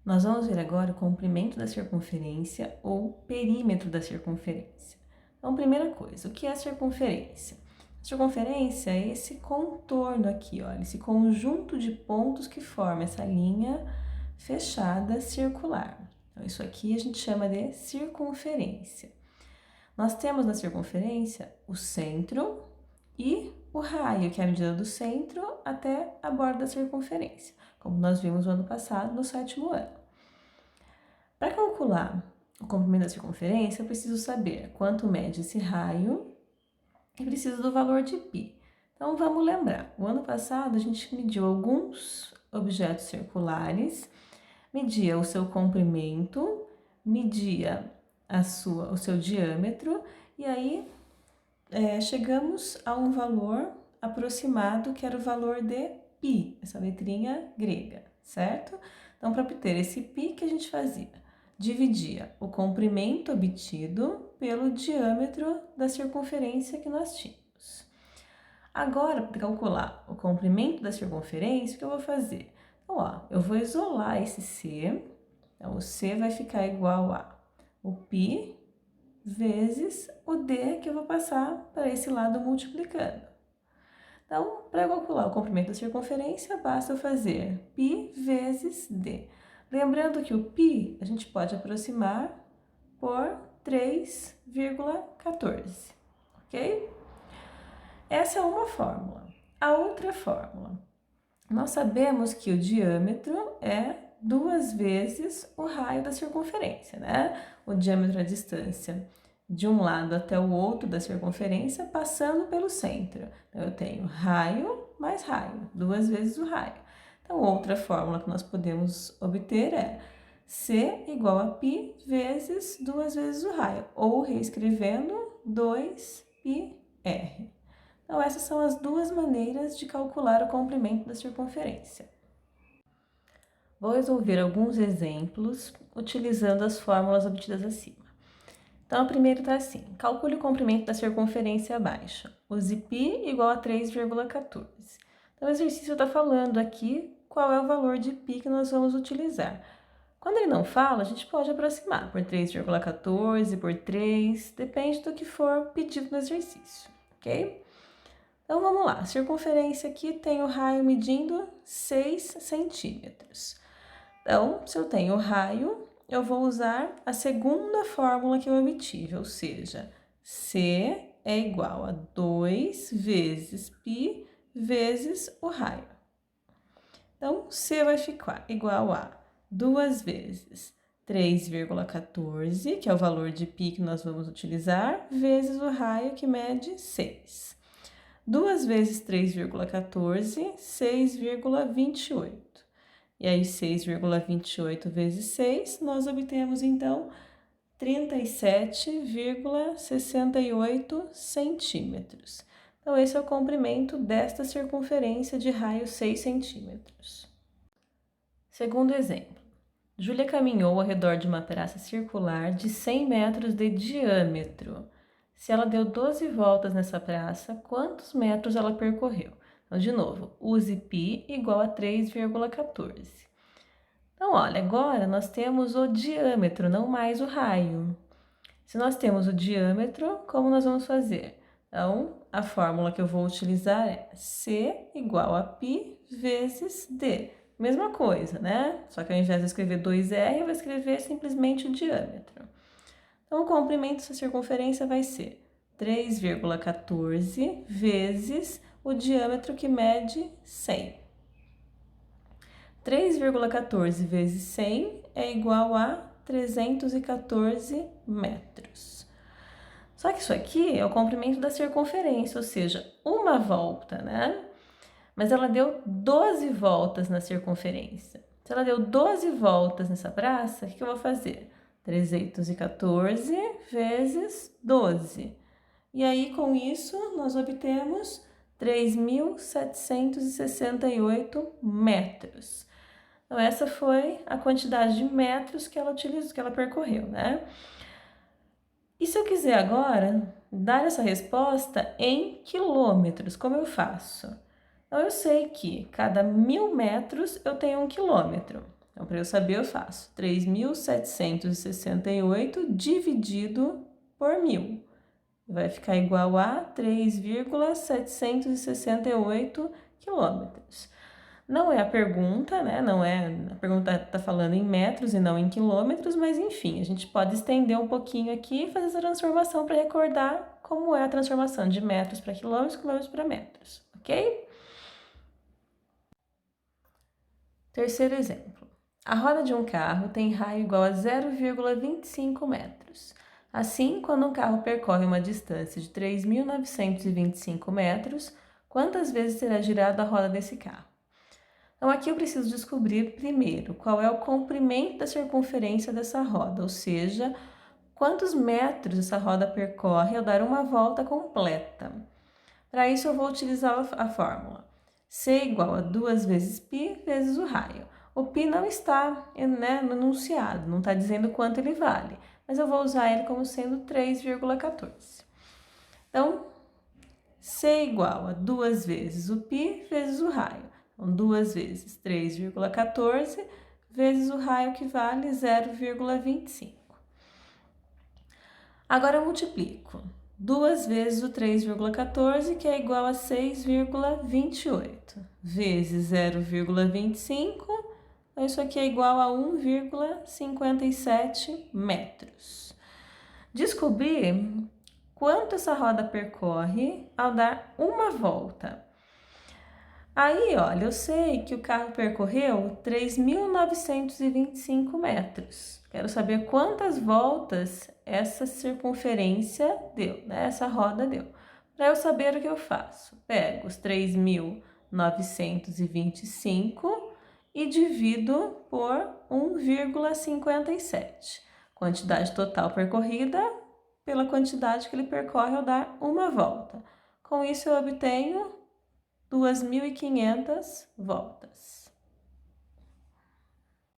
Nós vamos ver agora o comprimento da circunferência ou perímetro da circunferência. Então, primeira coisa, o que é a circunferência? A circunferência é esse contorno aqui, olha, esse conjunto de pontos que forma essa linha fechada circular. Então, isso aqui a gente chama de circunferência. Nós temos na circunferência o centro e o raio, que é a medida do centro até a borda da circunferência, como nós vimos no ano passado, no 7º ano. Para calcular o comprimento da circunferência, eu preciso saber quanto mede esse raio e preciso do valor de π. Então, vamos lembrar, o ano passado a gente mediu alguns objetos circulares, media o seu comprimento, media o seu diâmetro e aí chegamos a um valor aproximado que era o valor de π, essa letrinha grega, certo? Então, para obter esse π, que a gente fazia? Dividia o comprimento obtido pelo diâmetro da circunferência que nós tínhamos. Agora, para calcular o comprimento da circunferência, o que eu vou fazer? Então, ó, eu vou isolar esse C, então o C vai ficar igual a o π vezes o D que eu vou passar para esse lado multiplicando. Então, para calcular o comprimento da circunferência, basta eu fazer π vezes D. Lembrando que o π a gente pode aproximar por 3,14, ok? Essa é uma fórmula. A outra fórmula, nós sabemos que o diâmetro é 2 vezes o raio da circunferência, né? O diâmetro é a distância de um lado até o outro da circunferência, passando pelo centro. Então, eu tenho raio mais raio, 2 vezes o raio. Então, outra fórmula que nós podemos obter é C igual a π vezes 2 vezes o raio, ou reescrevendo 2πr. Então, essas são as duas maneiras de calcular o comprimento da circunferência. Vou resolver alguns exemplos utilizando as fórmulas obtidas acima. Então, o primeiro está assim: calcule o comprimento da circunferência abaixo. Use π igual a 3,14. Então, o exercício está falando aqui qual é o valor de π que nós vamos utilizar. Quando ele não fala, a gente pode aproximar por 3,14, por 3, depende do que for pedido no exercício, ok? Então, vamos lá. A circunferência aqui tem o raio medindo 6 centímetros. Então, se eu tenho o raio, eu vou usar a segunda fórmula que eu obtive, ou seja, C é igual a 2 vezes π vezes o raio. Então, C vai ficar igual a 2 vezes 3,14, que é o valor de π que nós vamos utilizar, vezes o raio que mede 6. 2 vezes 3,14, 6,28. E aí, 6,28 vezes 6, nós obtemos, então, 37,68 centímetros. Então, esse é o comprimento desta circunferência de raio 6 centímetros. Segundo exemplo. Júlia caminhou ao redor de uma praça circular de 100 metros de diâmetro. Se ela deu 12 voltas nessa praça, quantos metros ela percorreu? Então, de novo, use π igual a 3,14. Então, olha, agora nós temos o diâmetro, não mais o raio. Se nós temos o diâmetro, como nós vamos fazer? Então, a fórmula que eu vou utilizar é C igual a π vezes D. Mesma coisa, né? Só que ao invés de escrever 2R, eu vou escrever simplesmente o diâmetro. Então, o comprimento dessa circunferência vai ser 3,14 vezes o diâmetro que mede 100. 3,14 vezes 100 é igual a 314 metros. Só que isso aqui é o comprimento da circunferência, ou seja, uma volta, né? Mas ela deu 12 voltas na circunferência. Se ela deu 12 voltas nessa praça, o que eu vou fazer? 314 vezes 12. E aí, com isso, nós obtemos 3.768 metros. Então, essa foi a quantidade de metros que ela utilizou, que ela percorreu, né? E se eu quiser agora dar essa resposta em quilômetros, como eu faço? Então, eu sei que cada 1.000 metros eu tenho 1 quilômetro. Então, para eu saber, eu faço 3.768 dividido por 1.000. Vai ficar igual a 3,768 quilômetros. Não é a pergunta, né? Não é, a pergunta está falando em metros e não em quilômetros, mas enfim, a gente pode estender um pouquinho aqui e fazer essa transformação para recordar como é a transformação de metros para quilômetros, quilômetros para metros, ok? Terceiro exemplo. A roda de um carro tem raio igual a 0,25 metros. Assim, quando um carro percorre uma distância de 3.925 metros, quantas vezes será girada a roda desse carro? Então, aqui eu preciso descobrir primeiro qual é o comprimento da circunferência dessa roda, ou seja, quantos metros essa roda percorre ao dar uma volta completa. Para isso, eu vou utilizar a fórmula C igual a 2 vezes π vezes o raio. O π não está, né, no enunciado, não está dizendo quanto ele vale, mas eu vou usar ele como sendo 3,14. Então, C igual a 2 vezes o π vezes o raio. Então, 2 vezes 3,14 vezes o raio que vale 0,25. Agora eu multiplico 2 vezes o 3,14, que é igual a 6,28, vezes 0,25, então isso aqui é igual a 1,57 metros. Descobrir quanto essa roda percorre ao dar uma volta. Aí, olha, eu sei que o carro percorreu 3.925 metros. Quero saber quantas voltas essa circunferência deu, né? Essa roda deu. Para eu saber o que eu faço, pego os 3.925 e divido por 1,57. Quantidade total percorrida pela quantidade que ele percorre ao dar uma volta. Com isso, eu obtenho 2.500 voltas.